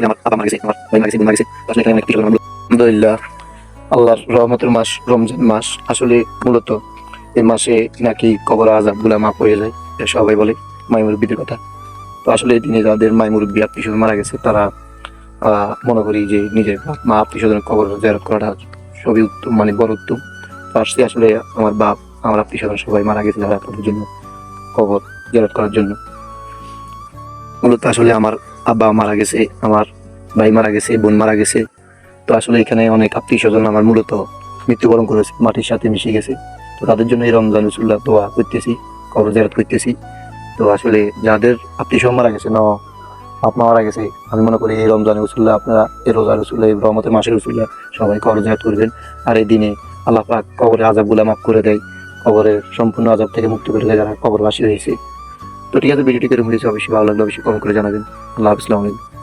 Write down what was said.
আমার বাবা মারা গেছে, আমার ভাই মারা গেছে, বোন মারা গেছে। আসলে এখানে অনেক কিছু আলহামদুলিল্লাহ, আল্লাহর রহমতের মাস রমজান মাস। আসলে মূলত এই মাসে নাকি কবর আযাব গুলা মাফ হয়ে যায়, এটা সবাই বলে, মাই মুরব্বীদের কথা। তো আসলে এই দিনে যাদের মাই মুরব্বী আত্মীয় স্বজন মারা গেছে, তারা মনে করি যে নিজের মা আত্মীয় স্বজনের কবর জিয়ারত করাটা সবই উত্তম, মানে বড় উত্তম। তো আসছে আসলে আমার বাপ, আমার আত্মীয় স্বজন সবাই মারা গেছে, যারা তাদের জন্য কবর জিয়ারত করার জন্য। মূলত আসলে আমার আব্বা মারা গেছে, আমার ভাই মারা গেছে, বোন মারা গেছে। তো আসলে এখানে অনেক আত্মীয় স্বজন আমার মূলত মৃত্যুবরণ করেছে, মাটির সাথে মিশে গেছে। তো তাদের জন্য এই রমজান রসুল্লাহ দোয়া করতেছি, কবর জিয়ারত করতেছি। তো আসলে যাদের আত্মীয় স্বজন মারা গেছে, আপনার মারা গেছে, আমি মনে করি এই রমজান রসুল্লাহ, আপনারা এই রোজা রসুল্লাহ, এই রহমতের মাসের রসুল্লাহ সবাই কবর জিয়ারত করবেন। আর এই দিনে আল্লাহ পাক কবরের আযাবগুলা মাফ করে দেয়, কবরের সম্পূর্ণ আযাব থেকে মুক্তি করে দেয় যারা কবরবাসী হয়েছে। তো ঠিক আছে, ভিডিওটি কেমন হয়েছে অবশ্যই ভালো লাগলে অবশ্যই কমেন্ট করে জানাবেন। আল্লাহ হাফেজ, আসসালামু আলাইকুম।